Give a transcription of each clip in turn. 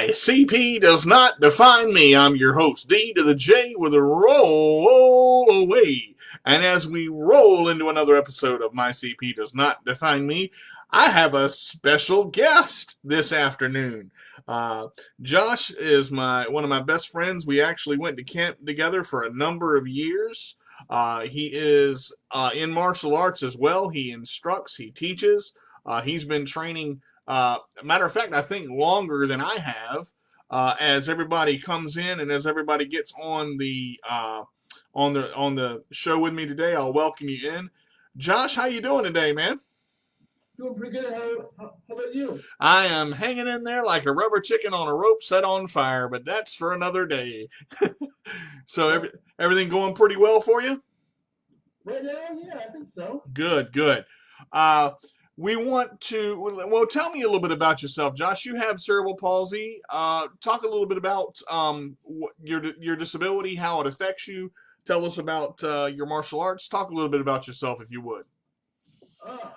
My CP does not define me. I'm your host, D to the J with a roll away. And as we roll into another episode of My CP Does Not Define Me, I have a special guest this afternoon. Uh, Josh is one of my best friends. We actually went to camp together for a number of years. He is in martial arts as well. He instructs, he teaches. He's been training matter of fact, I think longer than I have. As everybody comes in and as everybody gets on the show with me today, I'll welcome you in. Josh, how you doing today, man? Doing pretty good. How about you? I am hanging in there like a rubber chicken on a rope set on fire, but that's for another day. So Uh, everything going pretty well for you? right now, yeah, I think so. Good, good. Uh, we want to, well, tell me a little bit about yourself, Josh. You have cerebral palsy. Talk a little bit about your disability, how it affects you. Tell us about your martial arts. Talk a little bit about yourself, if you would.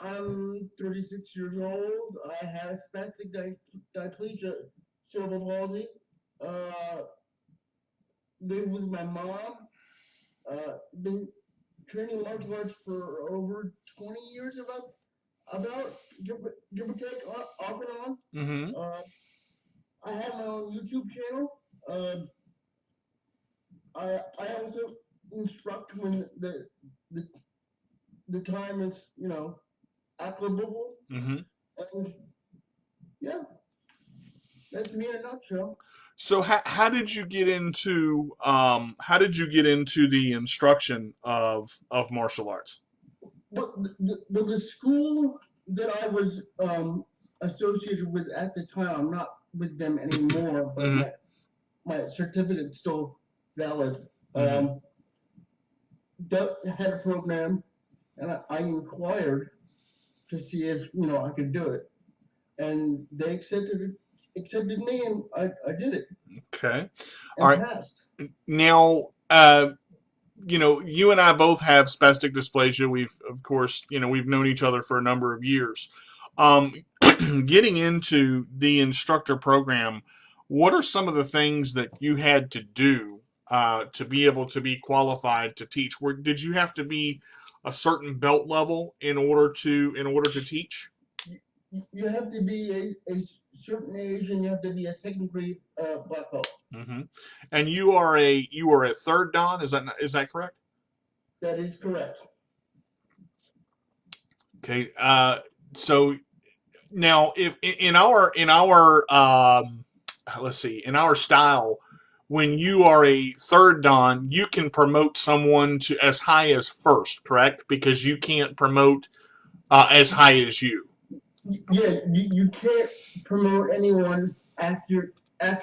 I'm 36 years old. I have spastic diplegia cerebral palsy. Uh, Live with my mom. Been training martial arts for over 20 years, about give or take, off and on. Mm-hmm. Uh, I have my own YouTube channel. I also instruct when the the time is applicable, Mm-hmm. and yeah, that's me in a nutshell. So how did you get into the instruction of martial arts? But the school that I was associated with at the time, I'm not with them anymore, but Mm-hmm. my certificate's still valid. Mm-hmm. That had a program, and I inquired to see if I could do it, and they accepted me, and I did it Okay. All and right. passed. Now, you and I both have spastic dysplasia. We've, of course, we've known each other for a number of years. Um, Getting into the instructor program, what are some of the things that you had to do to be able to be qualified to teach? Did you have to be a certain belt level in order to teach? You have to be a certain age, and you have to be a second grade black belt. Hmm. And you are a third dan. Is that correct? That is correct. Okay. So now, if in our let's see, in our style, when you are a third dan, you can promote someone to as high as first, correct? Because you can't promote as high as you. Yeah, you can't promote anyone after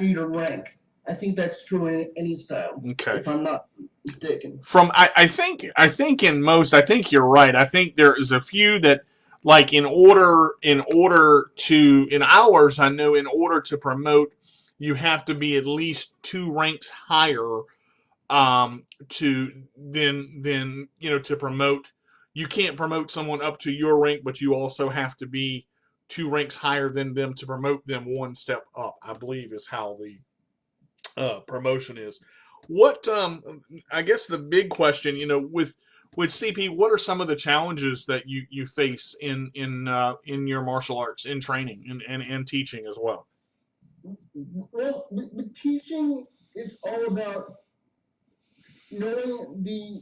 your rank. I think that's true in any style, Okay. if I'm not mistaken. I think in most, I think you're right. I think there is a few that, like, in ours, I know in order to promote, you have to be at least two ranks higher to then to promote. You can't promote someone up to your rank, but you also have to be two ranks higher than them to promote them one step up, I believe, is how the promotion is. What I guess the big question, with CP, what are some of the challenges that you face in your martial arts, in training and teaching as well? Well, the teaching is all about knowing the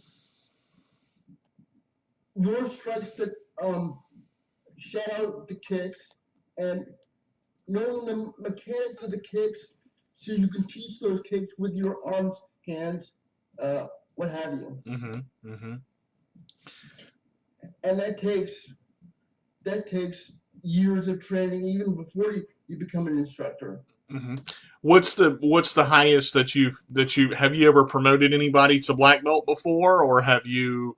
your strikes that shut out the kicks, and knowing the mechanics of the kicks, so you can teach those kicks with your arms, hands, uh, what have you. Mm-hmm. Mm-hmm. And that takes years of training even before you become an instructor. Mm-hmm. What's the highest that you have you ever promoted anybody to black belt before, or have you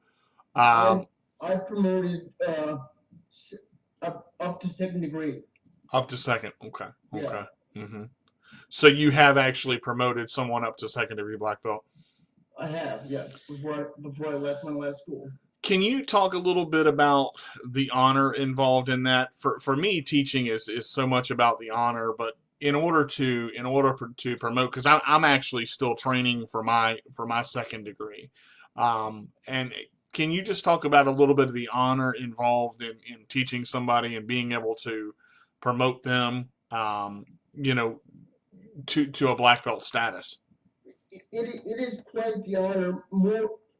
I um, I promoted up to second degree. up to second? Okay, Yeah, okay. Mm-hmm. So you have actually promoted someone up to second degree black belt. I have, yes, before I left my last school. Can you talk a little bit about the honor involved in that? For me, teaching is so much about the honor, but in order to promote, because I'm actually still training for my second degree, and can you just talk about a little bit of the honor involved in teaching somebody and being able to promote them, you know, to a black belt status? It is quite the honor.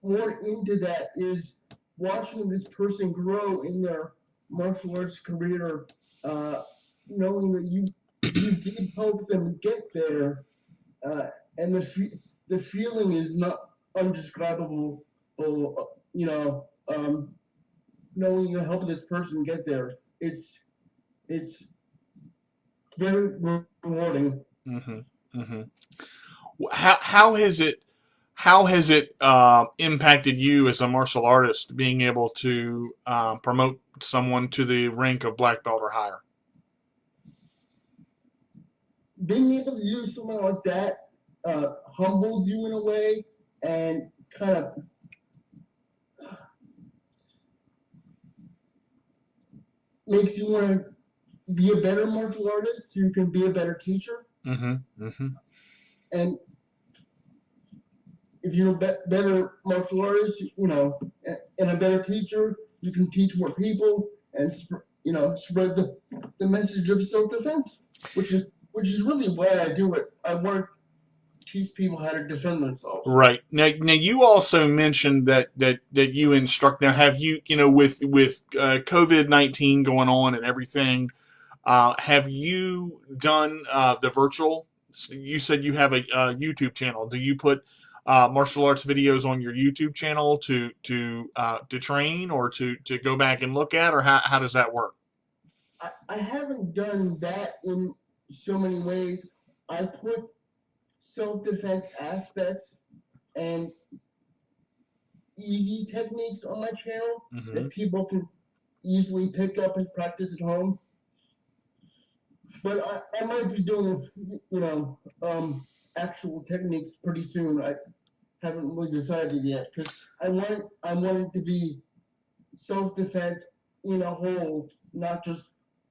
More into that is watching this person grow in their martial arts career, uh, knowing that you did help them get there, uh, and the feeling is not undescribable. You know, knowing you help this person get there, it's very rewarding. Hmm. Hmm. How has it impacted you as a martial artist being able to promote someone to the rank of black belt or higher? Being able to do something like that humbles you in a way and kind of makes you want to be a better martial artist. You can be a better teacher, Hmm. Hmm. and if you're a better martial artist, and a better teacher, you can teach more people and spread the message of self-defense, which is really why I do it. I want to teach people how to defend themselves. Right. Now you also mentioned that you instruct. Now, have you, with COVID-19 going on and everything, have you done the virtual? You said you have a YouTube channel. Do you put martial arts videos on your YouTube channel to train or to go back and look at, or how does that work? I haven't done that in so many ways. I put self-defense aspects and easy techniques on my channel Hmm. that people can easily pick up and practice at home. But I might be doing, actual techniques pretty soon. I haven't really decided yet because I want it to be self-defense in a whole, not just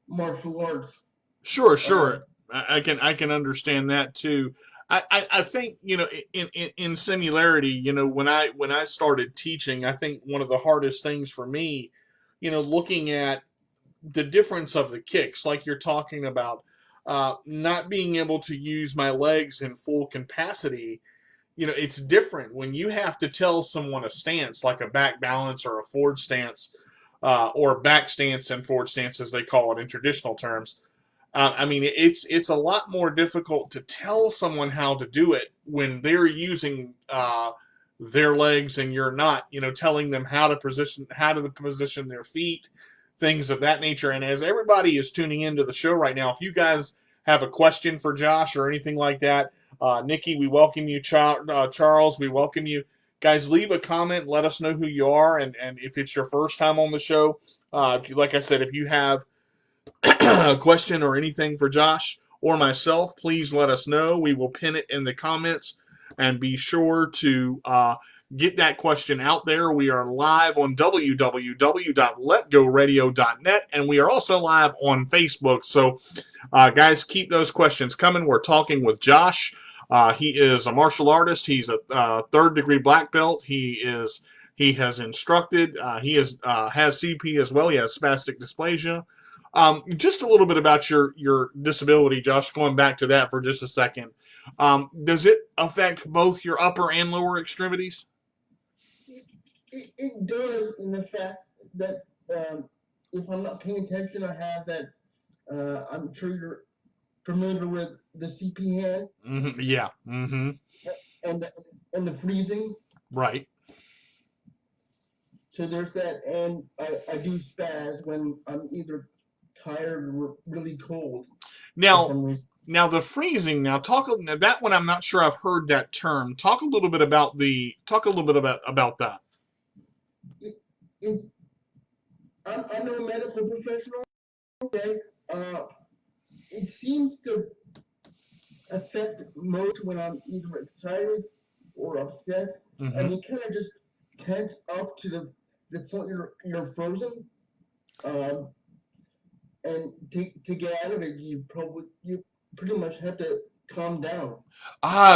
martial arts. Sure, Uh, sure. I can understand that too. I think in similarity, when I started teaching, I think one of the hardest things for me, looking at the difference of the kicks, like you're talking about, not being able to use my legs in full capacity. It's different when you have to tell someone a stance, like a back balance or a forward stance, or back stance and forward stance, as they call it in traditional terms. I mean, it's a lot more difficult to tell someone how to do it when they're using their legs and you're not. Telling them how to position their feet, things of that nature. And as everybody is tuning into the show right now, if you guys have a question for Josh or anything like that, Nikki, we welcome you. Charles, we welcome you. Guys, leave a comment. Let us know who you are, and if it's your first time on the show, if you, like I said, if you have a question or anything for Josh or myself, please let us know. We will pin it in the comments and be sure to get that question out there. We are live on www.letgoradio.net and we are also live on Facebook. So, guys, keep those questions coming. We're talking with Josh. He is a martial artist. He's a third degree black belt. He has instructed. He has CP as well. He has spastic dysplasia. Just a little bit about your disability, Josh. Going back to that for just a second, does it affect both your upper and lower extremities? it does in the fact that if I'm not paying attention, I have that. I'm sure you're familiar with the CP hand Mm-hmm. Yeah. Mm-hmm. and the, and the freezing. Right. So there's that, and I do spaz when I'm either tired or really cold for Now, some reason. now the freezing. Now, now that one. I'm not sure I've heard that term. Talk a little bit about that. It, it, I'm no medical professional, okay? Uh, it seems to affect most when I'm either excited or upset, and Mm-hmm. you kind of just tense up to the point you're frozen. Um, and to get out of it, you pretty much have to calm down.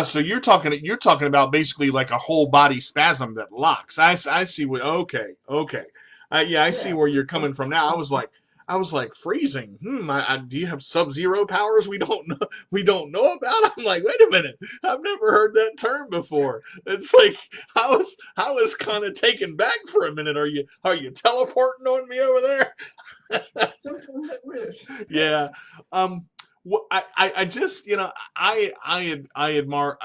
So you're talking about basically like a whole body spasm that locks. I see what. Okay, okay. Yeah, I see Yeah. where you're coming from now. I was like freezing. Do you have sub-zero powers we don't know about? I'm like, wait a minute. I've never heard that term before. It's like I was kind of taken back for a minute. Are you teleporting on me over there? Sometimes I wish. Yeah. Um. I just I admire,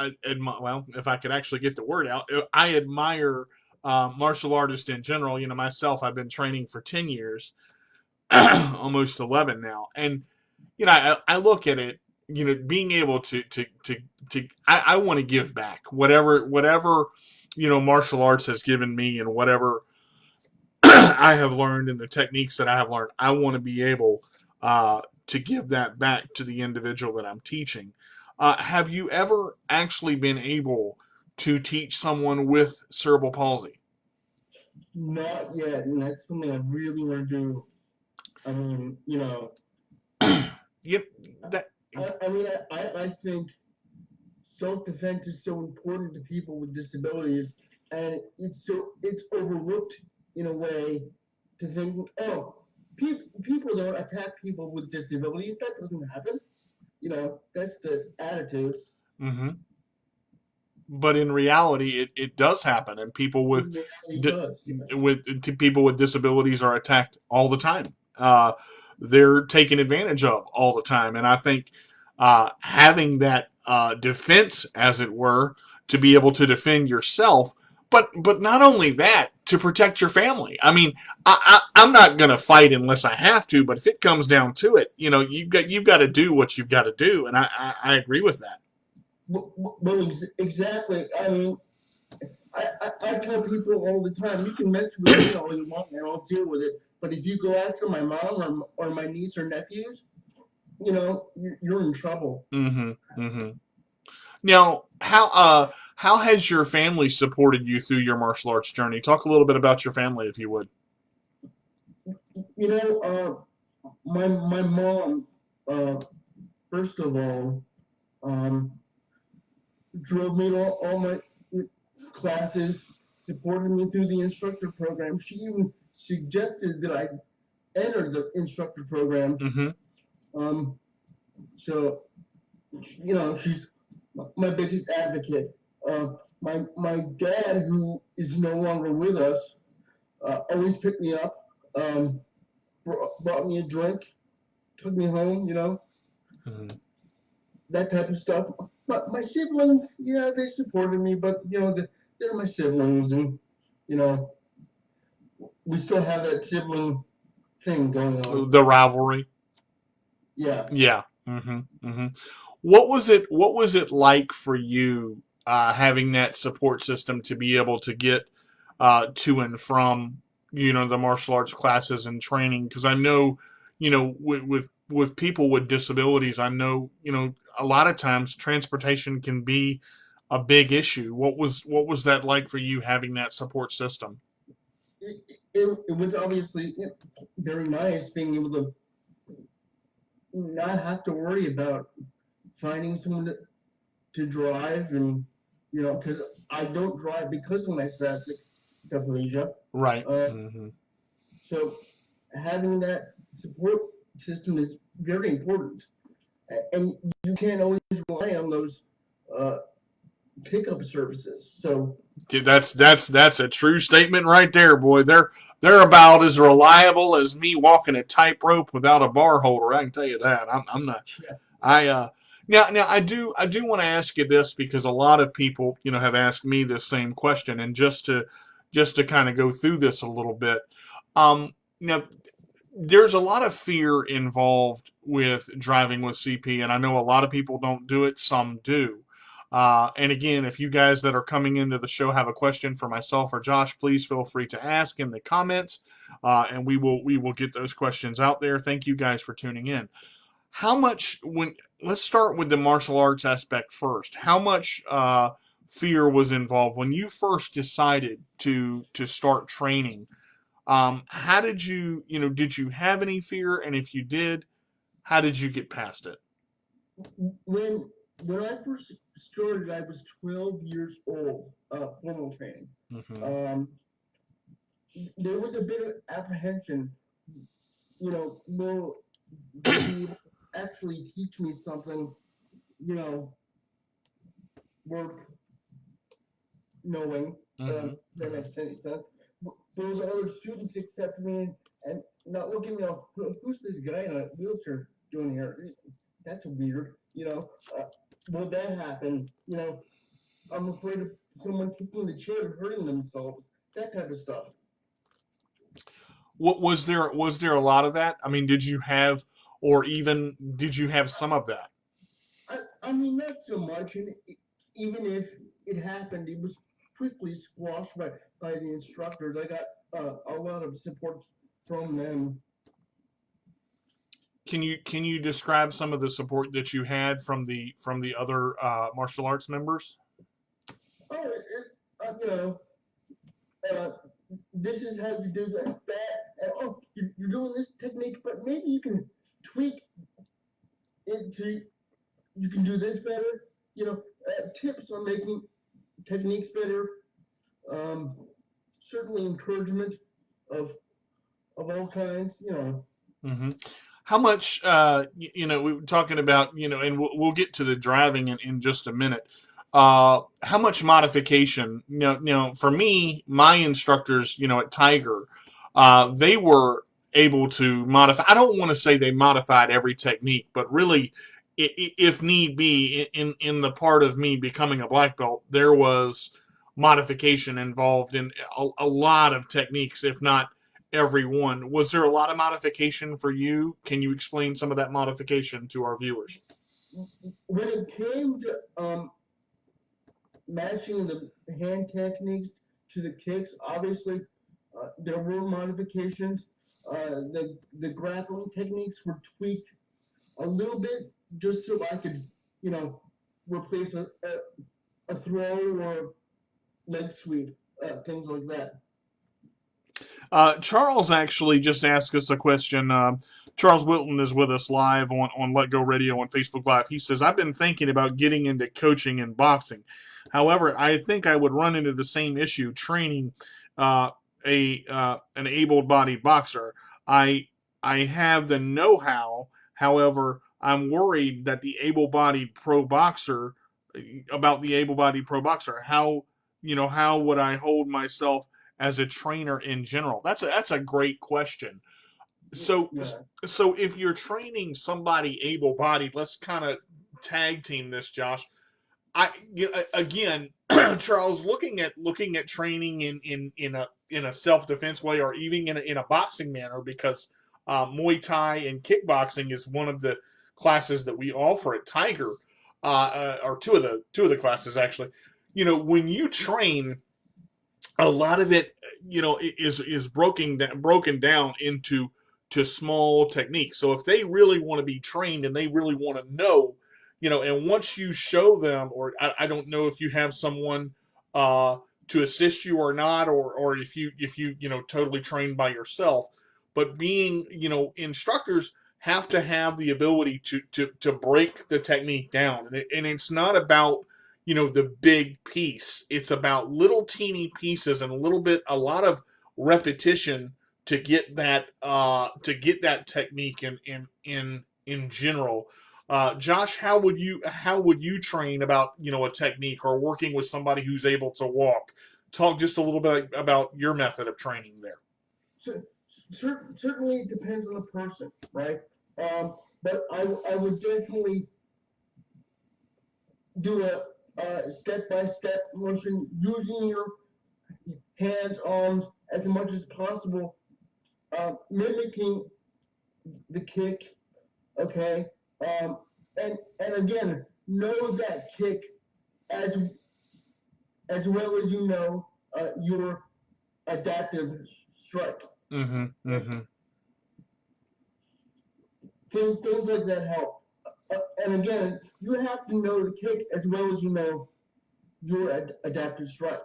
well, if I could actually get the word out, I admire martial artists in general. Myself, I've been training for 10 years, almost 11 now, and I look at it. Being able to I want to give back whatever martial arts has given me, and whatever I have learned and the techniques that I have learned. I want to be able to give that back to the individual that I'm teaching. Have you ever actually been able to teach someone with cerebral palsy? Not yet, and that's something I really want to do. I mean, You, that I think self-defense is so important to people with disabilities, and it's overlooked in a way to think, oh, people don't attack people with disabilities. That doesn't happen. That's the attitude. hmm But in reality, it does happen, and people with In reality, di- does, yes. people with disabilities are attacked all the time. They're taken advantage of all the time, and I think having that defense, as it were, to be able to defend yourself, but not only that, to protect your family. I mean, I'm not going to fight unless I have to, but if it comes down to it, you've got to do what you've got to do, and I agree with that. Well, exactly. I mean, I tell people all the time, you can mess with me all you want, and I'll deal with it. But if you go after my mom or my niece or nephews, you're in trouble. Mm-hmm. Mm-hmm. Now, how has your family supported you through your martial arts journey? Talk a little bit about your family, if you would. You know, my mom, uh, first of all, um, drove me to all my classes, supported me through the instructor program. She even suggested that I enter the instructor program. Mm-hmm. Um, so, she's my biggest advocate. My dad, who is no longer with us, always picked me up, brought me a drink, took me home, Mm-hmm. that type of stuff. But my siblings, yeah, they supported me, but they're my siblings, and you know, we still have that sibling thing going on. The rivalry. Yeah, Yeah. Mm-hmm. Mm-hmm. What was it like for you having that support system to be able to get to and from the martial arts classes and training? Because I know with people with disabilities, I know a lot of times transportation can be a big issue. What was that like for you having that support system? it was obviously very nice being able to not have to worry about finding someone to drive, and because I don't drive because of my spastic diplegia. Right. Uh, Mm-hmm. so having that support system is very important, and you can't always rely on those uh, pickup services. So Dude, that's a true statement right there, boy. They're about as reliable as me walking a tightrope without a bar holder. I can tell you that. I'm not. yeah, I now I do want to ask you this because a lot of people have asked me this same question, and just to kind of go through this a little bit. Now there's a lot of fear involved with driving with CP, and I know a lot of people don't do it. Some do. And again, if you guys that are coming into the show have a question for myself or Josh, please feel free to ask in the comments, and we will get those questions out there. Thank you guys for tuning in. How much when Let's start with the martial arts aspect first. How much fear was involved when you first decided to start training? How did did you have any fear? And if you did, how did you get past it? when when I first started, I was 12 years old. Formal training. Mm-hmm. Um, there was a bit of apprehension. Will they be able to actually teach me something? You know, worth knowing. Mm-hmm. That Mm-hmm. makes any sense. Will the other students accept me and not looking at who's this guy in a wheelchair doing here? That's weird. Will that happen? I'm afraid of someone kicking the chair and hurting themselves. That type of stuff. What was there? Was there a lot of that? I mean, did you have, or even did you have some of that? I mean, not so much. And even if it happened, it was quickly squashed by the instructors. I got a lot of support from them. Can you describe some of the support that you had from the other martial arts members? Oh, uh, this is how you do that. And, oh, you're doing this technique, but maybe you can tweak it to you can do this better. Tips on making techniques better. Um, Certainly encouragement of of all kinds. Mm-hmm. How much, we were talking about, and we'll get to the driving in just a minute. How much modification, for me, my instructors, at Tiger, they were able to modify. I don't want to say they modified every technique, but really, if need be, in the part of me becoming a black belt, there was modification involved in a lot of techniques, if not every one. Was there a lot of modification for you? Can you explain some of that modification to our viewers? When it came to matching the hand techniques to the kicks, obviously there were modifications. The grappling techniques were tweaked a little bit just so I could, you know, replace a throw or leg sweep, things like that. Charles actually just asked us a question. Charles Wilton is with us live on Let Go Radio on Facebook Live. He says, I've been thinking about getting into coaching and boxing. However, I think I would run into the same issue training uh, an able bodied boxer. I I have the know how. However, I'm worried that the able bodied pro boxer about the able bodied pro boxer. How would I hold myself as a trainer in general? That's a great question. So Yeah. so if you're training somebody able-bodied, let's kind of tag team this, Josh. Again, Charles, looking at training in a self-defense way, or even in a boxing manner, because Muay Thai and kickboxing is one of the classes that we offer at Tiger, or two of the classes actually. When you train, a lot of it, is broken down into to small techniques. So if they really want to be trained and they really want to know, and once you show them, or I don't know if you have someone uh, to assist you or not, or if you totally train by yourself, but being instructors have to have the ability to break the technique down, and it's not about the big piece. It's about little teeny pieces and a lot of repetition to get that technique in general. Josh, how would you train about a technique, or working with somebody who's able to walk? Talk just a little bit about your method of training there. So, certainly it depends on the person, right? But I would definitely do a step by step motion using your hands, arms as much as possible, mimicking the kick. Okay, and again, know that kick as as well as you know your adaptive strike. Mm-hmm. Okay? Mm-hmm. Things like that help. And again, you have to know the kick as well as you know your adaptive strike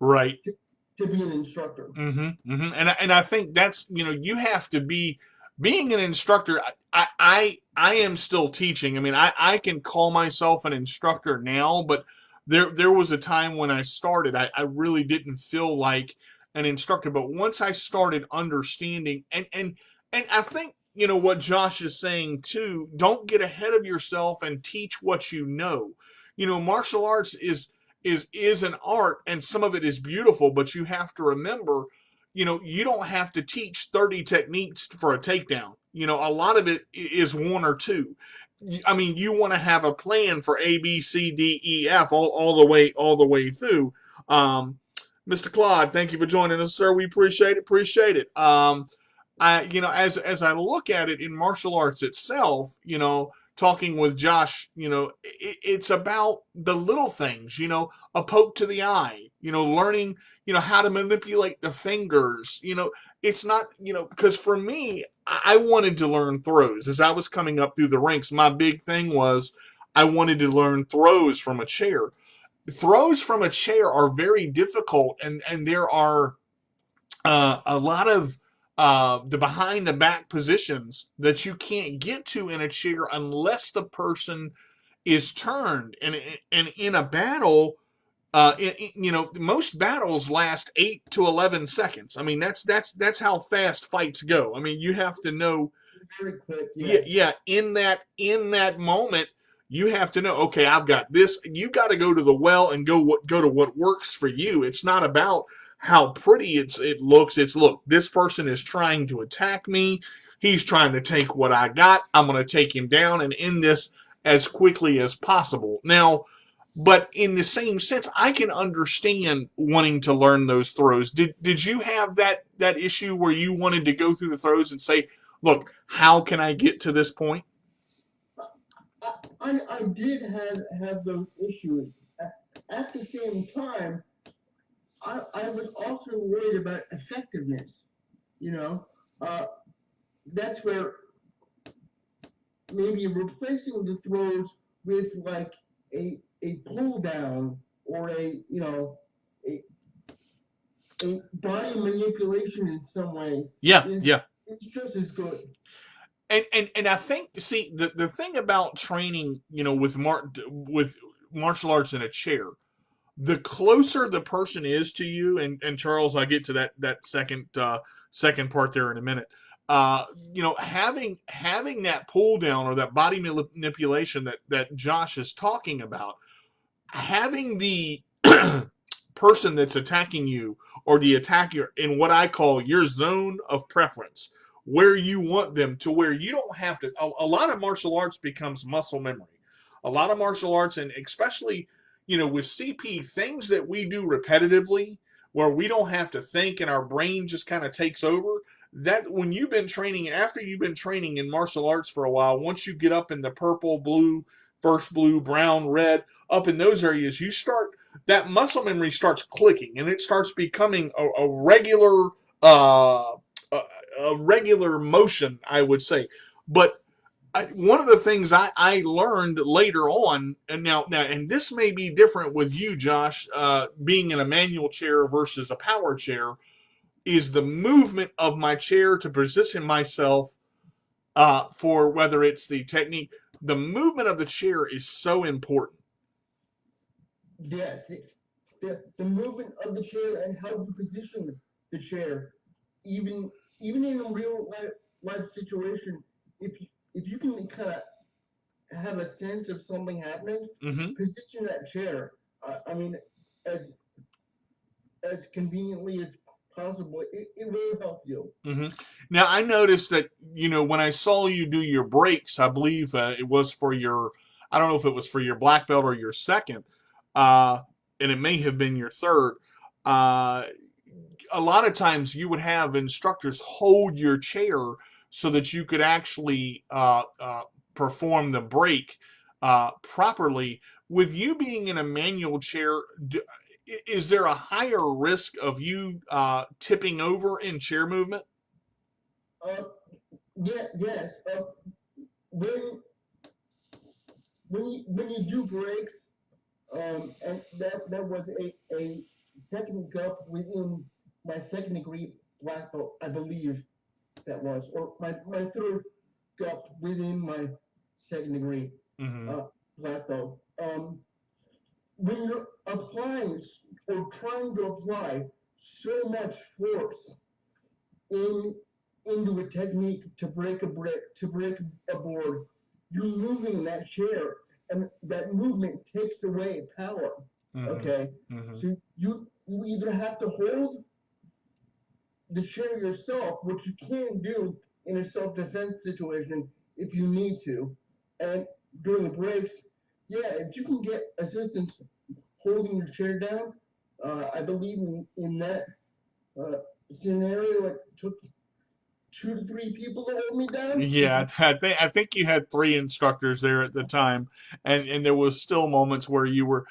Right. to, to be an instructor. Mm-hmm. Mm-hmm. And I think that's you have to be. being an instructor, I am still teaching. I mean, I can call myself an instructor now, but there was a time when I started, I really didn't feel like an instructor. But once I started understanding, and I think what Josh is saying too, don't get ahead of yourself and teach what you know. Martial arts is an art, and some of it is beautiful, but you have to remember, you don't have to teach 30 techniques for a takedown. A lot of it is one or two. I mean, you want to have a plan for A, B, C, D, E, F, all the way through. Um, Mr. Claude, thank you for joining us, sir. We appreciate it. As I look at it in martial arts itself, talking with Josh, it's about the little things, a poke to the eye, learning, how to manipulate the fingers. It's not, because for me, I wanted to learn throws as I was coming up through the ranks. My big thing was I wanted to learn throws from a chair. Throws from a chair are very difficult, and there are a lot of the behind the back positions that you can't get to in a chair unless the person is turned. And in a battle, most battles last 8 to 11 seconds. I mean, that's how fast fights go. I mean, you have to know. Very quick, Yeah, yes. yeah. In that moment, you have to know. Okay, I've got this. You got to go to the well and go to what works for you. It's not about how pretty it looks. It's, look, this person is trying to attack me. He's trying to take what I got. I'm going to take him down and end this as quickly as possible. Now, but in the same sense, I can understand wanting to learn those throws. Did you have that issue where you wanted to go through the throws and say, look, how can I get to this point? I did have those issues. At the same time, I was also worried about effectiveness. You know, uh, that's where maybe replacing the throws with like a pull down or a a body manipulation in some way Yeah, is yeah. is just as good. And I think, see, the thing about training, with martial arts in a chair, the closer the person is to you, and Charles, I get to that second part there in a minute. Having that pull down or that body manipulation that Josh is talking about, having the person that's attacking you or the attacker in what I call your zone of preference, where you want them, to where you don't have to. A lot of martial arts becomes muscle memory. A lot of martial arts, and especially, with CP, things that we do repetitively, where we don't have to think and our brain just kind of takes over. That when you've been training, after you've been training in martial arts for a while, once you get up in the purple, blue, first blue, brown, red, up in those areas, you start, that muscle memory starts clicking, and it starts becoming a regular a regular motion, I would say. But one of the things I learned later on, and now, and this may be different with you, Josh, being in a manual chair versus a power chair, is the movement of my chair to position myself for whether it's the technique. The movement of the chair is so important. Yes, the movement of the chair and how you position the chair, even even in a real life situation, if you can kind of have a sense of something happening, Mm-hmm. position that chair. I mean, as as conveniently as possible, it will help you. Mm-hmm. Now I noticed that when I saw you do your breaks, I believe it was for your. I don't know if it was for your black belt or your second, uh, and it may have been your third. Uh, a lot of times you would have instructors hold your chair so that you could actually perform the break properly. With you being in a manual chair, is there a higher risk of you tipping over in chair movement? Uh, yeah, yes. When when you do breaks, and that was a second cup within my second degree black belt, I believe. that was, or my third got within my second degree Mm-hmm. uh, black belt. When you're applying or trying to apply so much force in into a technique to break a brick, to break a board, you're moving that chair, and that movement takes away power. Mm-hmm. Okay, Mm-hmm. so you either have to hold the chair yourself, which you can do in a self-defense situation if you need to, and during breaks, yeah, if you can get assistance holding your chair down, I believe in that uh, scenario, it took 2 to 3 people to hold me down. Yeah, I think you had three instructors there at the time, and there was still moments where you were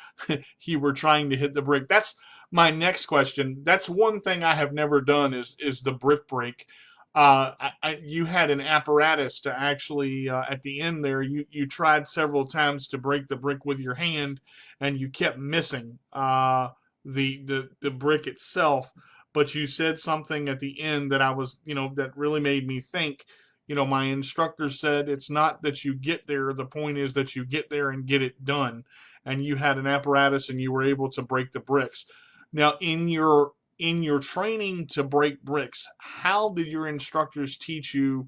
you were trying to hit the brick. That's my next question. That's one thing I have never done is the brick break. You had an apparatus to actually at the end there. You tried several times to break the brick with your hand, and you kept missing the brick itself. But you said something at the end that I was, that really made me think. My instructor said it's not that you get there, the point is that you get there and get it done. And you had an apparatus and you were able to break the bricks. Now, in your training to break bricks, how did your instructors teach you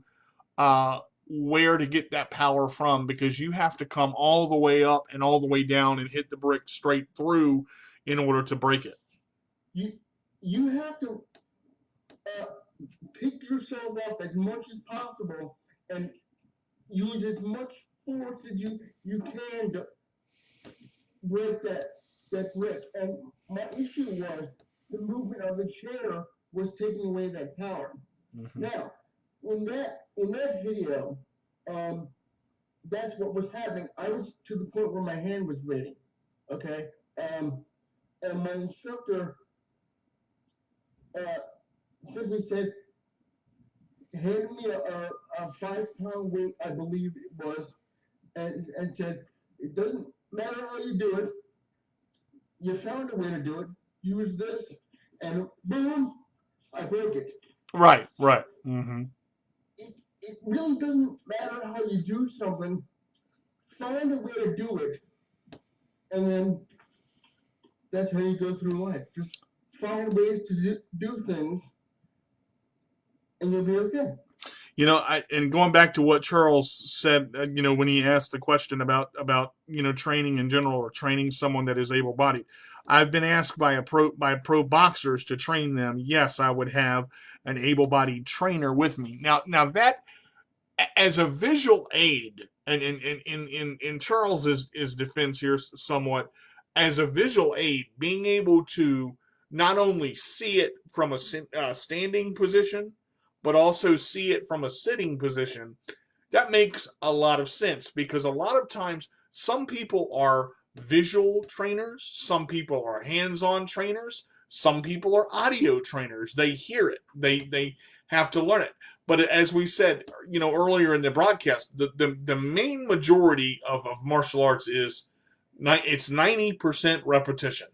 where to get that power from? Because you have to come all the way up and all the way down and hit the brick straight through in order to break it. you you have to uh, pick yourself up as much as possible and use as much force as you can to break that brick. And my issue was the movement of the chair was taking away that power. Mm-hmm. Now, in that video, um, that's what was happening. I was to the point where my hand was bleeding. Okay, and my instructor simply said, handed me a 5 pound weight, I believe it was, and said, it doesn't matter how you do it. You found a way to do it. Use this, and boom, I broke it. Right, right. Mm-hmm. It really doesn't matter how you do something. Find a way to do it, and then that's how you go through life. Just find ways to do things, and you'll be okay. And going back to what Charles said, when he asked the question about training in general or training someone that is able-bodied, I've been asked by pro boxers to train them. Yes, I would have an able-bodied trainer with me. Now that as a visual aid, and in Charles's defense here somewhat, as a visual aid, being able to not only see it from a standing position, but also see it from a sitting position, that makes a lot of sense because a lot of times some people are visual trainers, some people are hands-on trainers, some people are audio trainers. They hear it, they have to learn it. But as we said, earlier in the broadcast, the main majority of martial arts is it's 90% repetition.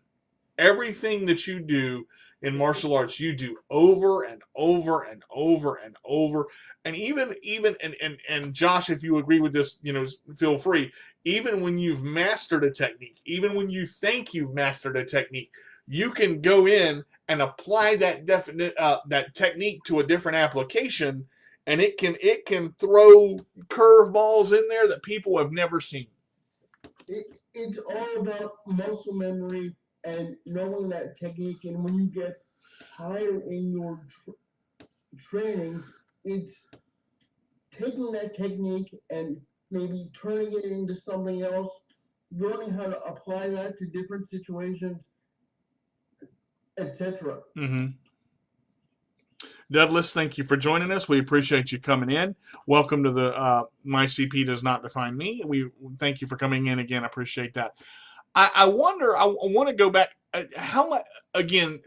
Everything that you do in martial arts, you do over and over and over and over. And even and Josh, if you agree with this, feel free. Even when you've mastered a technique, even when you think you've mastered a technique, you can go in and apply that technique to a different application, and it can throw curveballs in there that people have never seen. It's all about muscle memory and knowing that technique. And when you get higher in your training, it's taking that technique and maybe turning it into something else, learning how to apply that to different situations, etc. Mm-hmm. Douglas, thank you for joining us. We appreciate you coming in. Welcome to the My CP Does Not Define Me. We thank you for coming in again. I appreciate that. I wonder. I want to go back. How much again?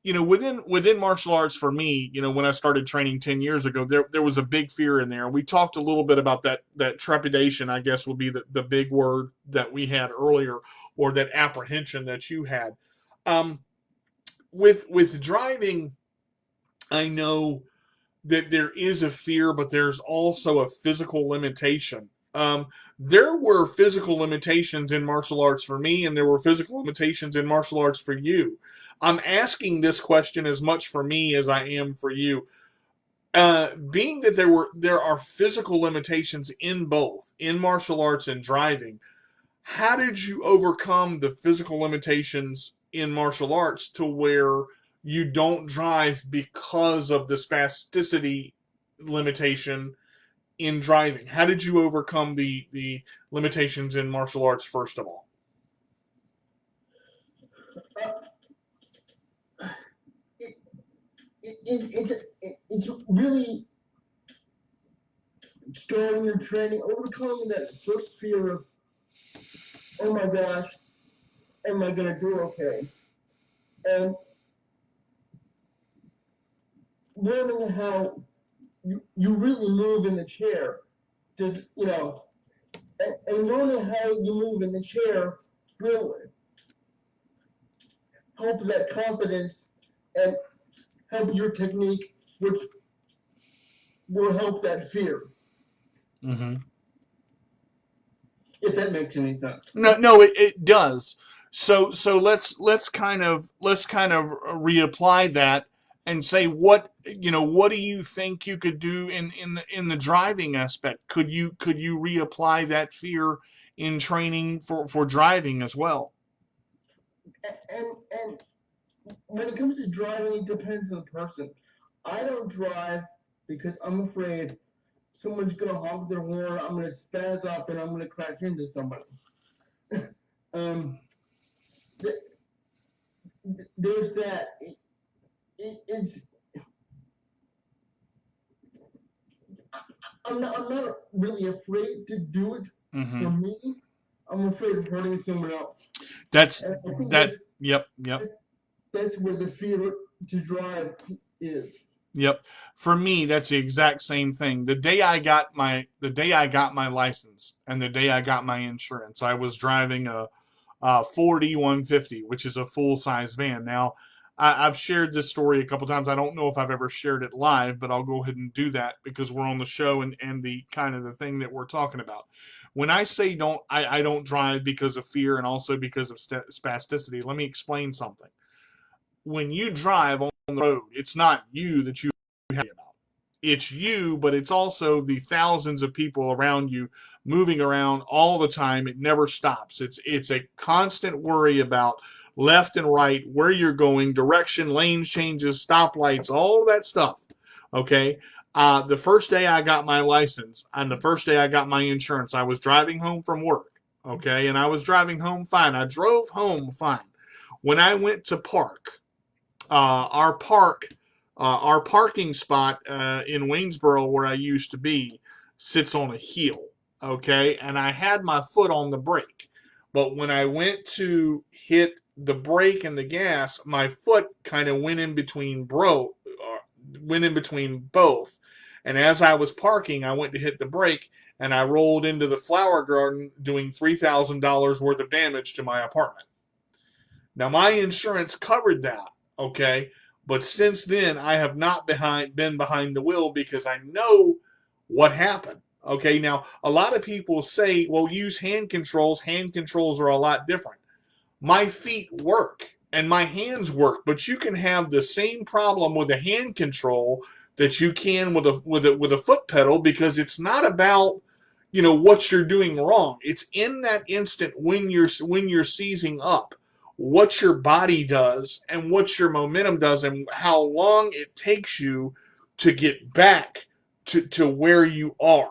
Within martial arts for me, when I started training 10 years ago, there was a big fear in there. We talked a little bit about that trepidation. I guess would be the big word that we had earlier, or that apprehension that you had. With driving, I know that there is a fear, but there's also a physical limitation. There were physical limitations in martial arts for me, and there were physical limitations in martial arts for you. I'm asking this question as much for me as I am for you. Being that there are physical limitations in both in martial arts and driving, how did you overcome the physical limitations in martial arts to where you don't drive because of the spasticity limitation in driving? How did you overcome the limitations in martial arts, first of all? It, it's really starting your training, overcoming that first fear of, oh my gosh, am I going to do okay? And learning how you really move in the chair. Just, and learning how you move in the chair will help that confidence and help your technique, which will help that fear. Mm-hmm. If that makes any sense. No, it does. So let's kind of reapply that and say what do you think you could do in the driving aspect? Could you reapply that fear in training for driving as well? And when it comes to driving, it depends on the person. I don't drive because I'm afraid someone's gonna honk their horn, I'm gonna spaz up, and I'm gonna crash into somebody. um, th- there's that. It's I'm not really afraid to do it Mm-hmm. for me. I'm afraid of hurting someone else. That's And I think that. Yep. that's where the fear to drive is. Yep. For me, that's the exact same thing. The day I got my license and the day I got my insurance, I was driving a 4150, which is a full size van. Now, I've shared this story a couple times. I don't know if I've ever shared it live, but I'll go ahead and do that because we're on the show and the kind of the thing that we're talking about. When I say I don't drive because of fear and also because of spasticity, let me explain something. When you drive on the road, it's not you that you have about. It's you, but it's also the thousands of people around you moving around all the time. It never stops. It's a constant worry about left and right, where you're going, direction, lane changes, stoplights, all that stuff. Okay. The first day I got my license and the first day I got my insurance, I was driving home from work. Okay. And I was driving home fine. I drove home fine. When I went to park, our park, our parking spot in Waynesboro, where I used to be, sits on a hill. Okay, and I had my foot on the brake, but when I went to hit the brake and the gas, my foot kind of went in between both. And as I was parking, I went to hit the brake, and I rolled into the flower garden, doing $3,000 worth of damage to my apartment. Now, my insurance covered that, okay? But since then, I have not been behind the wheel because I know what happened. Okay, now a lot of people say, well, use hand controls. Hand controls are a lot different. My feet work and my hands work, but you can have the same problem with a hand control that you can with a foot pedal because it's not about what you're doing wrong. It's in that instant when you're seizing up what your body does and what your momentum does and how long it takes you to get back to where you are.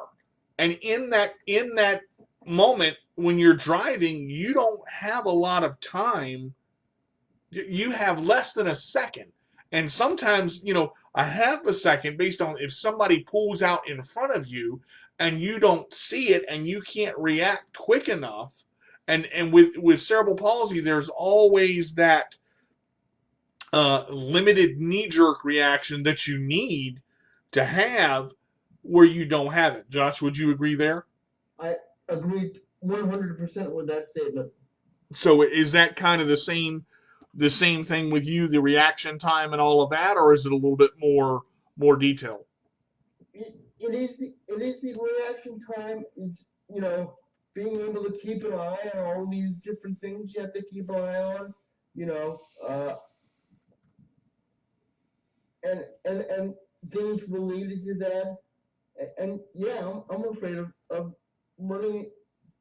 And in that moment when you're driving, you don't have a lot of time. You have less than a second. And sometimes, a half a second based on if somebody pulls out in front of you and you don't see it and you can't react quick enough. And with cerebral palsy, there's always that limited knee jerk reaction that you need to have where you don't have it. Josh, would you agree there? I agree 100% with that statement. So is that kind of the same thing with you, the reaction time and all of that, or is it a little bit more detailed? it is the reaction time. It's being able to keep an eye on all these different things you have to keep an eye on. You know, uh, and things related to that. And yeah, I'm afraid of running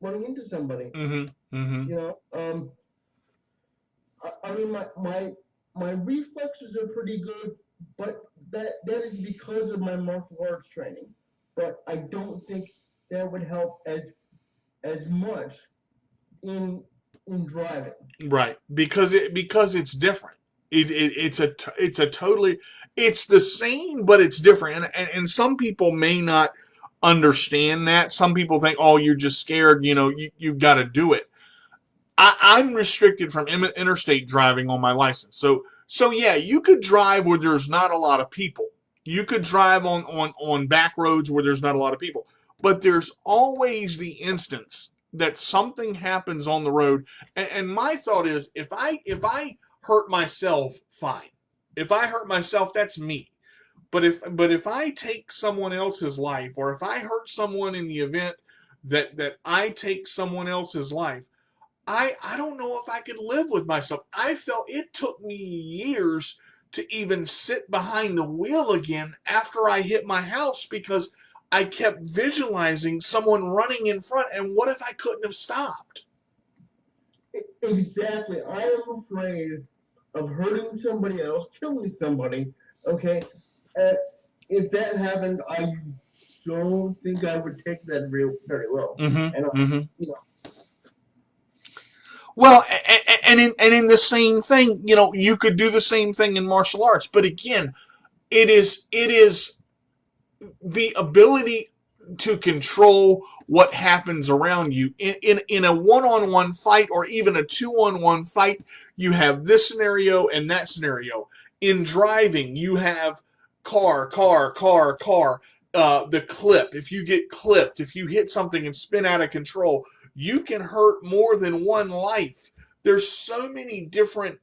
running into somebody. Mm-hmm. Mm-hmm. I mean, my reflexes are pretty good, but that is because of my martial arts training. But I don't think that would help as much in in driving. Right, because it's different. It's a totally, it's the same, but it's different. And some people may not understand that. Some people think, oh, you're just scared. You've got to do it. I'm restricted from interstate driving on my license. So yeah, you could drive where there's not a lot of people. You could drive on back roads where there's not a lot of people. But there's always the instance that something happens on the road. And my thought is, if I hurt myself, fine. If I hurt myself, that's me. But if I take someone else's life, or if I hurt someone in the event that I take someone else's life, I don't know if I could live with myself. I felt it took me years to even sit behind the wheel again after I hit my house, because I kept visualizing someone running in front, and what if I couldn't have stopped? Exactly. I am afraid of hurting somebody else, killing somebody. Okay, uh, if that happened, I don't think I would take that very well. And Mm-hmm. Mm-hmm. you know, Well, and in the same thing, you could do the same thing in martial arts, but again, it is the ability to control what happens around you in a one-on-one fight, or even a two-on-one fight. You have this scenario and that scenario. In driving, you have car, the clip. If you get clipped, if you hit something and spin out of control, you can hurt more than one life. There's so many different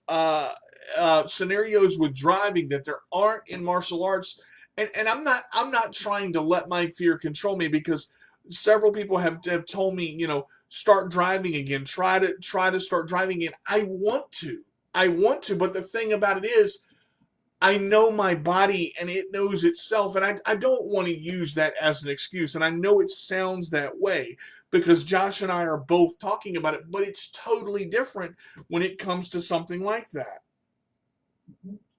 scenarios with driving that there aren't in martial arts. And I'm not trying to let my fear control me, because several people have told me, start driving again, try to start driving again. I want to, but the thing about it is, I know my body and it knows itself, and I don't want to use that as an excuse. And I know it sounds that way because Josh and I are both talking about it, but it's totally different when it comes to something like that.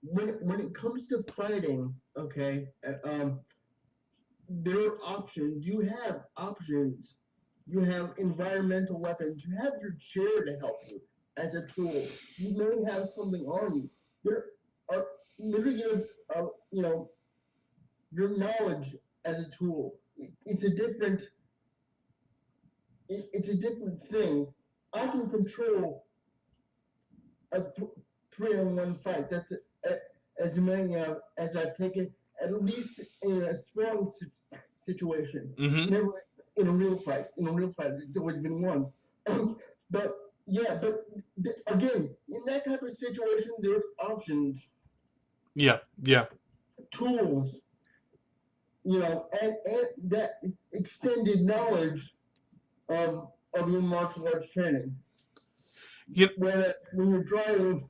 when it comes to fighting, okay, there are options. You have options. You have environmental weapons. You have your chair to help you as a tool. You may have something on you. There are literally you know your knowledge as a tool. It's a different it's a different thing. I can control a 3-on-1 fight. That's as many as I've taken, at least in a strong situation. Mm-hmm. Never in a real fight. In a real fight, it's always been one. But yeah, but again, in that type of situation, there's options, Yeah, yeah. tools, and that extended knowledge of your martial arts training. You, Where when you're driving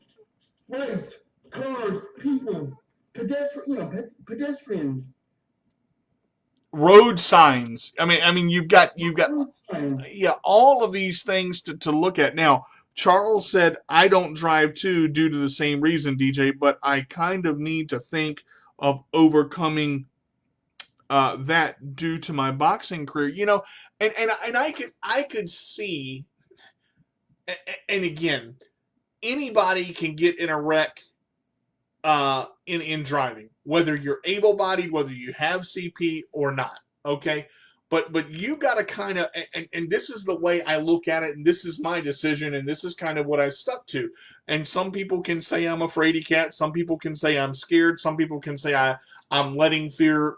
lights, cars, people, pedestrians, road signs. I mean, you've got road signs. yeah, all of these things to look at. Now, Charles said, I don't drive too due to the same reason, DJ, but I kind of need to think of overcoming that due to my boxing career. And I could see, and again, anybody can get in a wreck in driving, whether you're able-bodied, whether you have CP or not. Okay, but you got to kind of, and this is the way I look at it, and this is my decision, and this is kind of what I stuck to. And some people can say I'm a fraidy cat. Some people can say I'm scared. Some people can say I'm letting fear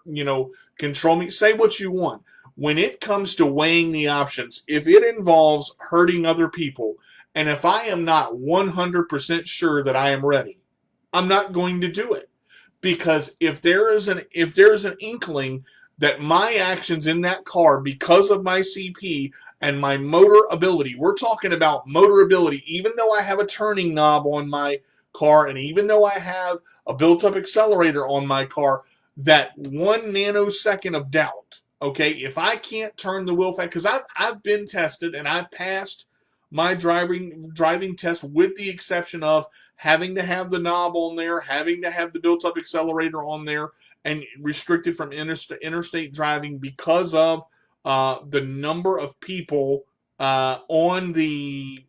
control me. Say what you want. When it comes to weighing the options, if it involves hurting other people, and if I am not 100% sure that I am ready, I'm not going to do it, because if there's an inkling that my actions in that car, because of my CP and my motor ability, we're talking about motor ability, even though I have a turning knob on my car and even though I have a built up accelerator on my car, that 1 nanosecond of doubt, okay, if I can't turn the wheel fast, because I've been tested and I passed my driving test with the exception of having to have the knob on there, having to have the built up accelerator on there, and restricted from interstate driving because of the number of people on the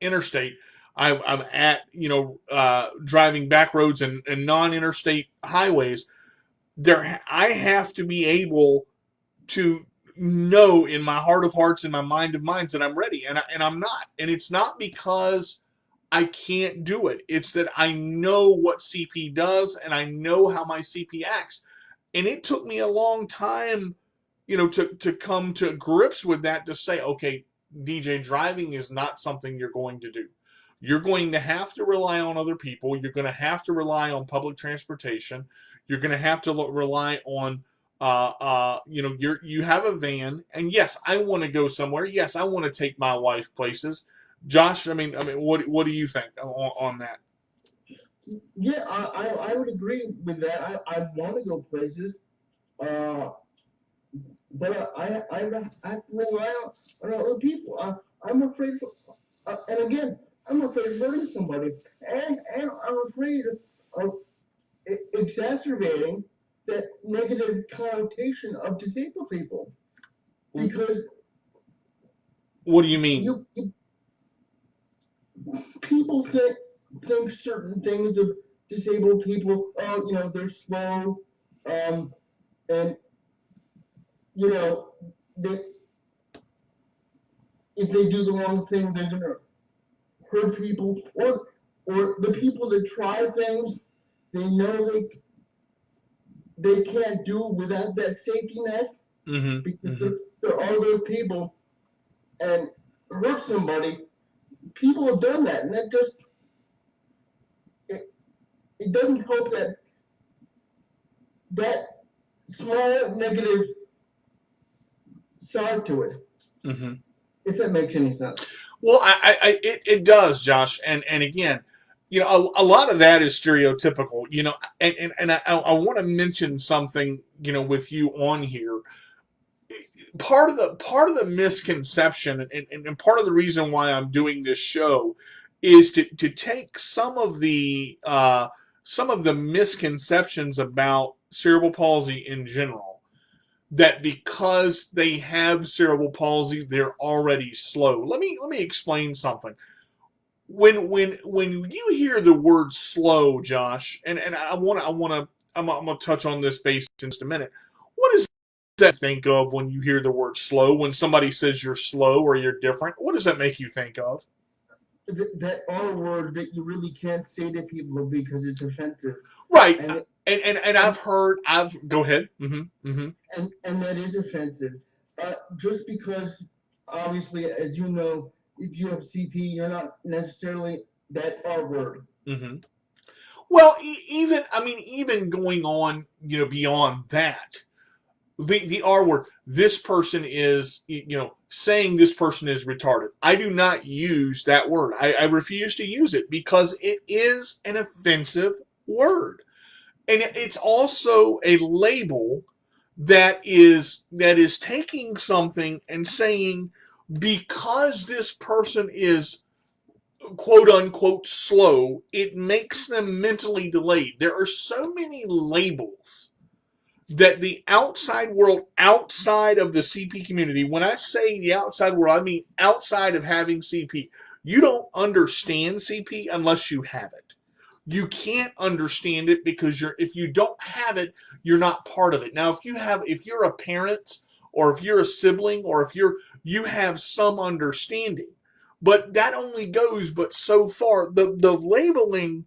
interstate. I'm at driving back roads and non-interstate highways. There, I have to be able to know in my heart of hearts and my mind of minds that I'm ready, and I'm not. And it's not because I can't do it. It's that I know what CP does and I know how my CP acts. And it took me a long time, to come to grips with that, to say, okay, DJ, driving is not something you're going to do. You're going to have to rely on other people. You're going to have to rely on public transportation. You're going to have to rely on, you have a van, and yes, I want to go somewhere. Yes, I want to take my wife places. Josh, what do you think on that? Yeah, I would agree with that. I want to go places, uh, but I have to rely on other people. I'm afraid, and again, I'm afraid of hurting somebody, and I'm afraid of exacerbating that negative connotation of disabled people because What do you mean? you people think certain things of disabled people. Oh, they're slow, and you know they if they do the wrong thing, they're gonna hurt people, or the people that try things, they know they can't do without that safety net Mm-hmm. because Mm-hmm. there are those people and hurt somebody. People have done that, and that just it, it doesn't help that small negative side to it, Mm-hmm. if that makes any sense. Well, it does, Josh, and again, a lot of that is stereotypical, and I want to mention something, with you on here. Part of the misconception, and part of the reason why I'm doing this show, is to take some of the misconceptions about cerebral palsy in general, that because they have cerebral palsy, they're already slow. Let me explain something. When you hear the word slow, Josh, and I'm gonna touch on this base in just a minute. What does that think of when you hear the word slow? When somebody says you're slow or you're different, what does that make you think of? That R word that you really can't say to people because it's offensive, Right. and And and I've go ahead. Mm-hmm. Mm-hmm. and that is offensive. Just because, obviously, as you know, if you have CP, you're not necessarily that R word. Mm-hmm. Well, even going on, beyond that, the R word. This person is, saying this person is retarded. I do not use that word. I refuse to use it because it is an offensive word, and it's also a label that is taking something and saying, because this person is quote unquote slow, it makes them mentally delayed. There are so many labels that the outside world, outside of the CP community, when I say the outside world, I mean outside of having CP, you don't understand CP unless you have it. You can't understand it because if you don't have it, you're not part of it. Now, if you're a parent, or if you're a sibling, or if you have some understanding, but that only goes but so far. The labeling,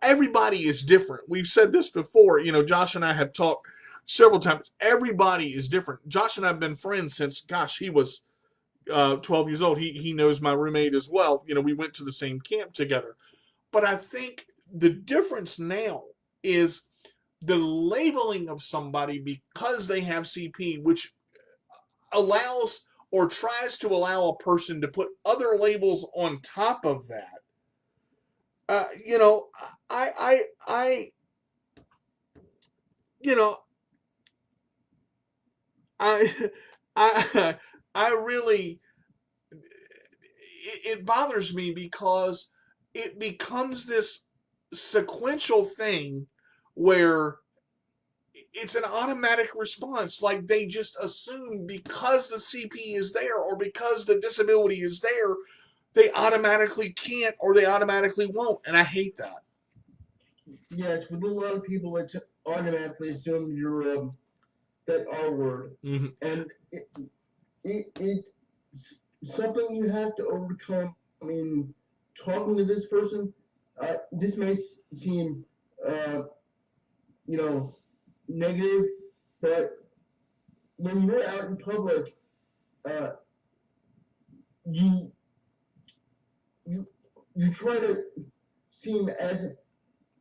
everybody is different. We've said this before. Josh and I have talked several times. Everybody is different. Josh and I have been friends since, gosh, he was 12 years old. He knows my roommate as well. We went to the same camp together. But I think the difference now is the labeling of somebody because they have CP, which allows or tries to allow a person to put other labels on top of that. You know, I, you know, I, I, I really, it bothers me because it becomes this sequential thing where it's an automatic response. Like they just assume because the CP is there or because the disability is there, they automatically can't or they automatically won't. And I hate that. Yes, with a lot of people, it's automatically assume you're that R word, Mm-hmm. and it's something you have to overcome. I mean, talking to this person, this may seem, uh, you know, negative, but when you're out in public, uh, you you you try to seem as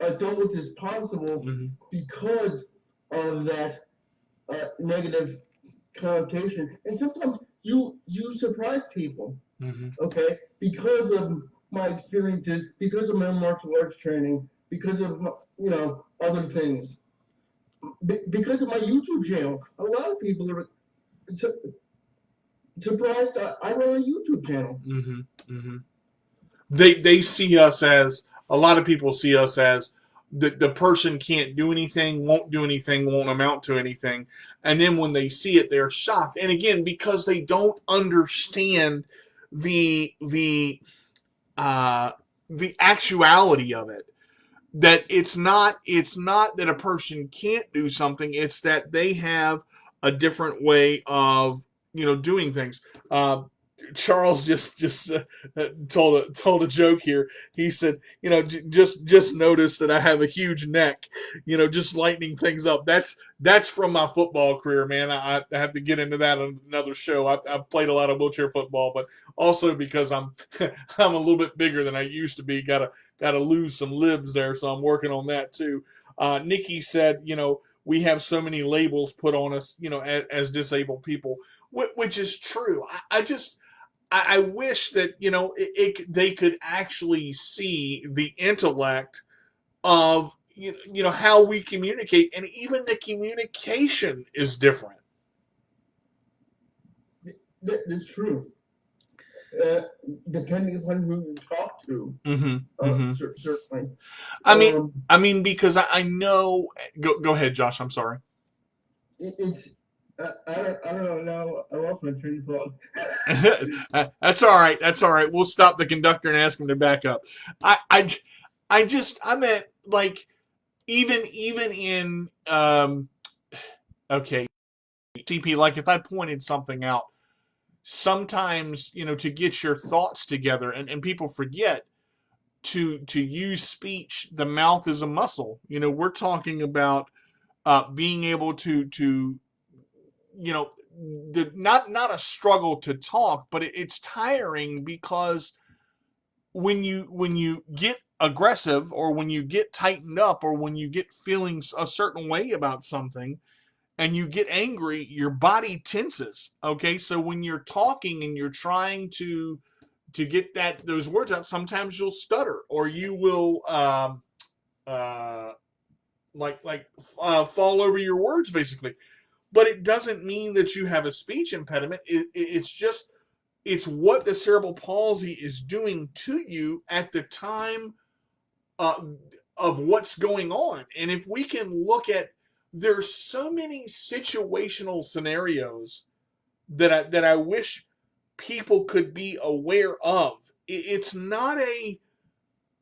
adult as possible Mm-hmm. because of that negative connotation, and sometimes you surprise people. Mm-hmm. Okay, because of my experiences, because of my martial arts training, because of other things, because of my YouTube channel. A lot of people are su- surprised I run a YouTube channel. Mm-hmm. Mm-hmm. They see us as a lot of people see us as the person can't do anything, won't do anything, won't amount to anything, and then when they see it, they're shocked. And again, because they don't understand the the uh, the actuality of it, that it's not that a person can't do something, it's that they have a different way of doing things. Charles just told a joke here. He said, just notice that I have a huge neck, just lightening things up. That's from my football career, man. I have to get into that on another show. I've played a lot of wheelchair football, but also because I'm I'm a little bit bigger than I used to be. Got to lose some libs there, so I'm working on that too. Nikki said, we have so many labels put on us, as disabled people, which is true. I wish that they could actually see the intellect of how we communicate, and even the communication is different. That's true. Uh, Depending upon who you talk to, Mm-hmm. Mm-hmm. certainly. I mean, Um, because I know. Go ahead, Josh. I'm sorry. it's I don't know now. I lost my train of thought. That's all right. That's all right. We'll stop the conductor and ask him to back up. I meant like even in okay CP, like if I pointed something out, sometimes to get your thoughts together, and people forget to use speech. The mouth is a muscle. We're talking about being able to you know not a struggle to talk, but it's tiring because when you get aggressive, or when you get tightened up, or when you get feeling a certain way about something and you get angry, your body tenses. Okay, so when you're talking and you're trying to get those words out, sometimes you'll stutter, or you will uh, fall over your words, basically. But it doesn't mean that you have a speech impediment. It's just it's what the cerebral palsy is doing to you at the time uh, of what's going on. And if we can look at, there's so many situational scenarios that I wish people could be aware of. It's not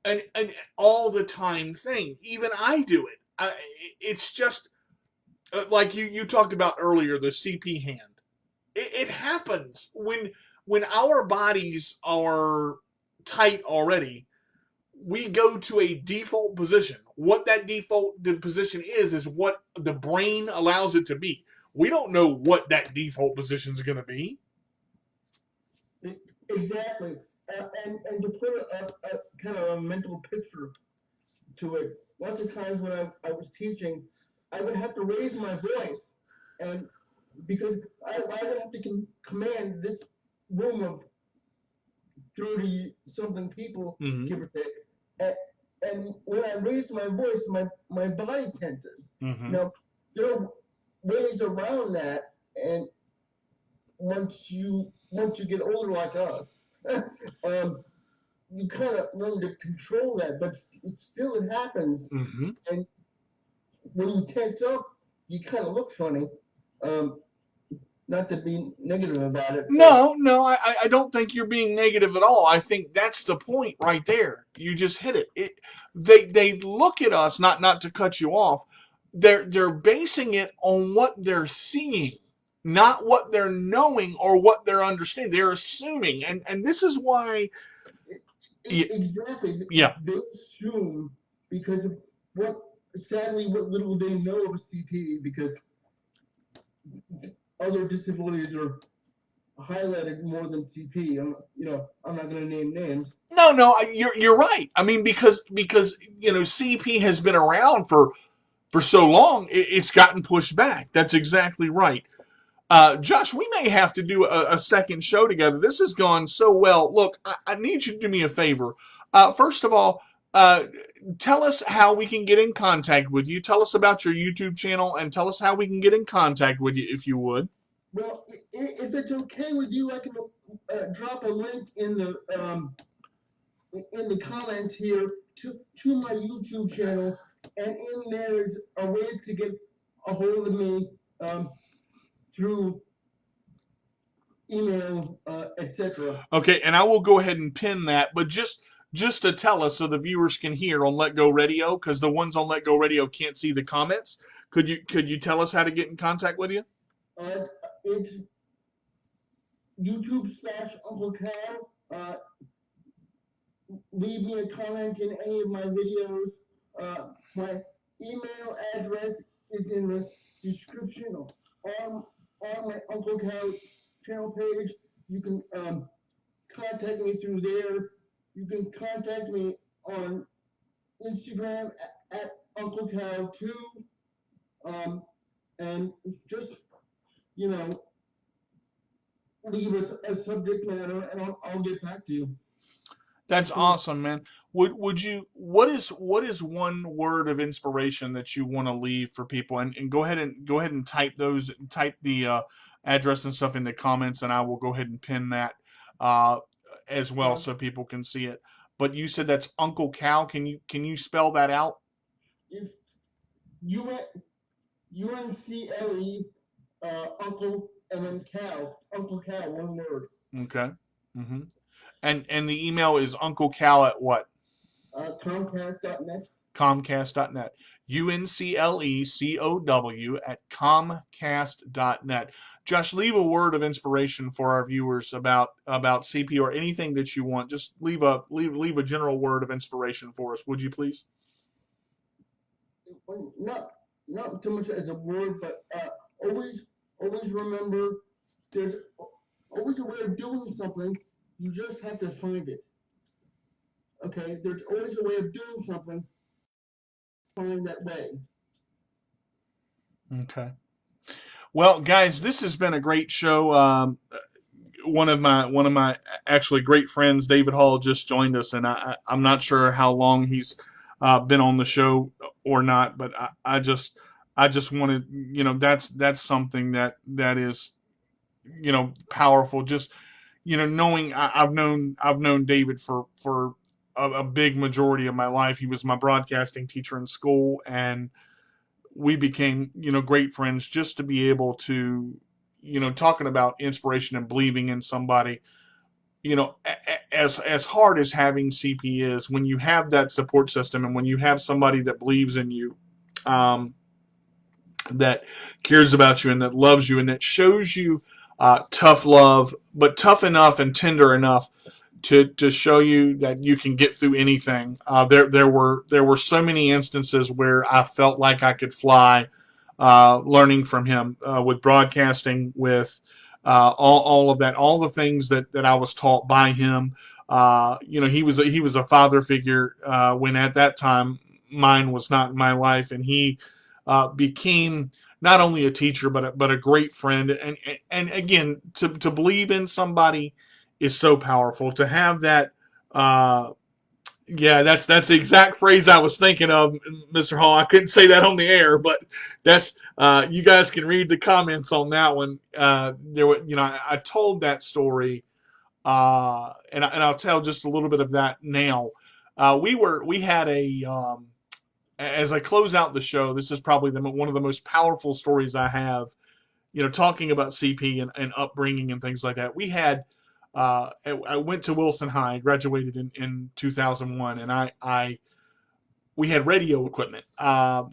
an all the time thing. Even I do it. It's just like you talked about earlier, the CP hand. It happens when our bodies are tight already. We go to a default position. What that default position is what the brain allows it to be. We don't know what that default position is going to be. Exactly. And to put a kind of a mental picture to it. Lots of times when I was teaching, I would have to raise my voice, and because I would have to command this room of 30 something people, Mm-hmm. give or take. And, and when I raised my voice, my body tenses. Mm-hmm. Now, there are ways around that, and once you get older like us, you kind of learn to control that, but it happens. Mm-hmm. And when you tense up, you kind of look funny. Um, Not to be negative about it, but No, I don't think you're being negative at all. I think that's the point right there. You just hit it. They look at us, not to cut you off. They're basing it on what they're seeing, not what they're knowing or what they're understanding. They're assuming, and this is why. exactly, Yeah. they assume because of what sadly what little they know of a CP, because other disabilities are highlighted more than CP. I'm not going to name names. No, you're right. I mean, because CP has been around for so long, it's gotten pushed back. That's exactly right. Josh, we may have to do a second show together. This has gone so well. Look, I need you to do me a favor. First of all, uh, tell us how we can get in contact with you. Tell us about your YouTube channel and tell us how we can get in contact with you, if you would. Well, if it's okay with you, I can drop a link in the comments here to my YouTube channel, and in there is a ways to get a hold of me through email, etc. Okay, and I will go ahead and pin that, but just to tell us so the viewers can hear on Let Go Radio, because the ones on Let Go Radio can't see the comments. Could you tell us how to get in contact with you? It's YouTube/Uncle Cal. Leave me a comment in any of my videos. My email address is in the description on my Uncle Cal channel page. You can contact me through there. You can contact me on Instagram at Uncle Cal 2. And just, you know, leave us a subject matter, and I'll get back to you. That's awesome, man. Would you what is one word of inspiration that you want to leave for people? And go ahead and type the address and stuff in the comments, and I will go ahead and pin that uh, as well Um, so people can see it. But you said that's Uncle Cal. Can you spell that out? if UNCLE, Uncle, and then Uncle Cal, one word. Okay. Mm-hmm. And the email is Uncle Cal at what? Comcast.net. Comcast.net. UNCLECOW at Comcast.net. Josh, leave a word of inspiration for our viewers about CP or anything that you want. Just leave a general word of inspiration for us, would you please? Not too much as a word, but always remember there's always a way of doing something. You just have to find it. Okay, there's always a way of doing something. Find that way. Okay. Well, guys, this has been a great show. One of my actually great friends, David Hall, just joined us, and I'm not sure how long he's been on the show or not, but I just wanted, that's something that is, powerful. Just, knowing I've known David for a big majority of my life. He was my broadcasting teacher in school, and we became, great friends just to be able to, talking about inspiration and believing in somebody, as hard as having CP is, when you have that support system and when you have somebody that believes in you, that cares about you and that loves you and that shows you tough love, but tough enough and tender enough to show you that you can get through anything. There were so many instances where I felt like I could fly, learning from him, with broadcasting, with all of that, all the things that I was taught by him. He was a father figure when at that time mine was not in my life, and he became not only a teacher but a great friend. And again, to believe in somebody is so powerful. To have that, yeah, that's the exact phrase I was thinking of, Mr. Hall. I couldn't say that on the air, but that's you guys can read the comments on that one. There were, I told that story, and I'll tell just a little bit of that now. We had a as I close out the show. This is probably one of the most powerful stories I have. Talking about CP and upbringing and things like that. We had. I went to Wilson High, graduated in 2001, and we had radio equipment.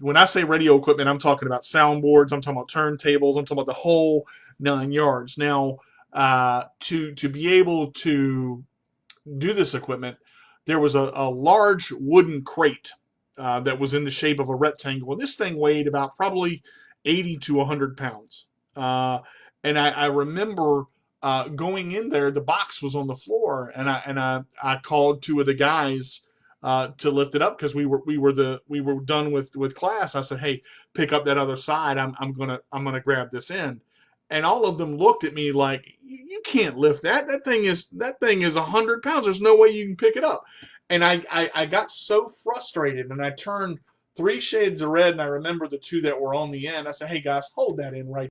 When I say radio equipment, I'm talking about soundboards, I'm talking about turntables, I'm talking about the whole 9 yards. Now, to be able to do this equipment, there was a large wooden crate that was in the shape of a rectangle, and this thing weighed about probably 80 to 100 pounds. And I remember going in there, the box was on the floor, and I called two of the guys to lift it up because we were done with class. I said, "Hey, pick up that other side. I'm gonna grab this end." And all of them looked at me like, "You can't lift that. That thing is 100 pounds. There's no way you can pick it up." And I got so frustrated, and I turned three shades of red, and I remember the two that were on the end. I said, "Hey guys, hold that in right."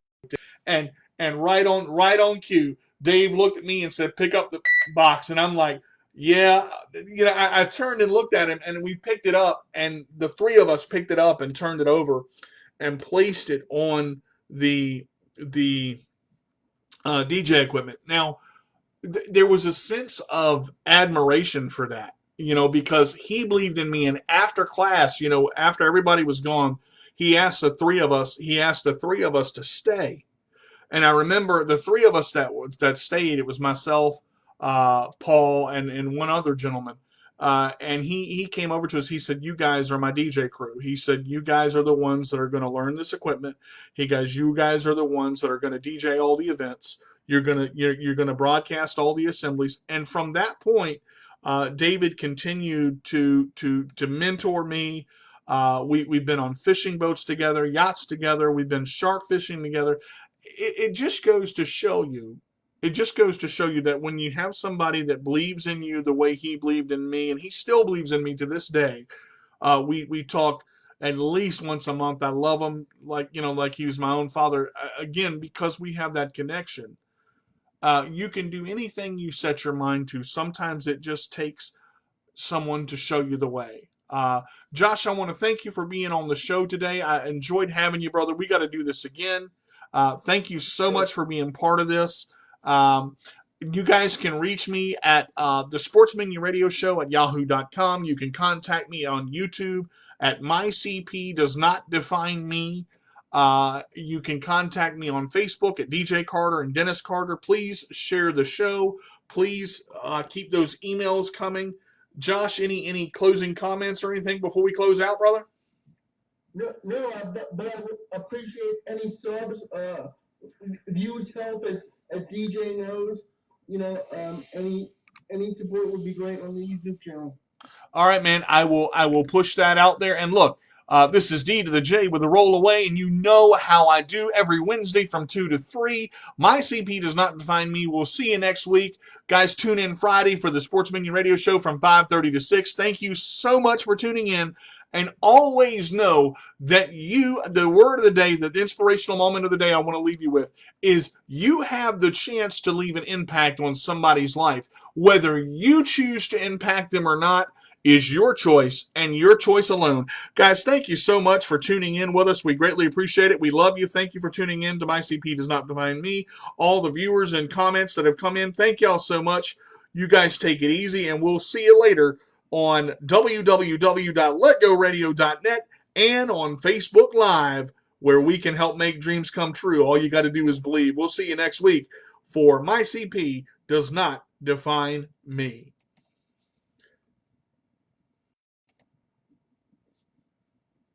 And right on cue, Dave looked at me and said, "Pick up the box." And I'm like, "Yeah." I turned and looked at him, and we picked it up, and the three of us picked it up and turned it over and placed it on the DJ equipment. Now, there was a sense of admiration for that, because he believed in me. And after class, after everybody was gone, he asked the three of us to stay. And I remember the three of us that stayed. It was myself, Paul, and one other gentleman. And he came over to us. He said, "You guys are my DJ crew." He said, "You guys are the ones that are going to learn this equipment. You guys are the ones that are going to DJ all the events. You're gonna broadcast all the assemblies." And from that point, David continued to mentor me. We've been on fishing boats together, yachts together. We've been shark fishing together. It just goes to show you. It just goes to show you that when you have somebody that believes in you the way he believed in me, and he still believes in me to this day. We talk at least once a month. I love him like he was my own father. Again, because we have that connection. You can do anything you set your mind to. Sometimes it just takes someone to show you the way. Josh, I want to thank you for being on the show today. I enjoyed having you, brother. We got to do this again. Thank you so much for being part of this. You guys can reach me at the Sports Menu Radio Show at yahoo.com. You can contact me on YouTube at My CP Does Not Define Me. You can contact me on Facebook at DJ Carter and Dennis Carter. Please share the show. Please keep those emails coming. Josh, any closing comments or anything before we close out, brother? No, but I would appreciate any subs, views help as DJ knows. Any support would be great on the YouTube channel. All right, man. I will push that out there. And look, this is D to the J with a roll away, and you know how I do every Wednesday from 2 to 3. My CP Does Not Define Me. We'll see you next week. Guys, tune in Friday for the Sports Menu Radio Show from 5:30 to 6. Thank you so much for tuning in. And always know that the word of the day, the inspirational moment of the day I want to leave you with is you have the chance to leave an impact on somebody's life. Whether you choose to impact them or not is your choice and your choice alone. Guys, thank you so much for tuning in with us. We greatly appreciate it. We love you. Thank you for tuning in to My CP Does Not Define Me. All the viewers and comments that have come in, thank y'all so much. You guys take it easy, and we'll see you later on www.letgoradio.net and on Facebook Live, where we can help make dreams come true. All you got to do is believe. We'll see you next week for My CP Does Not Define Me.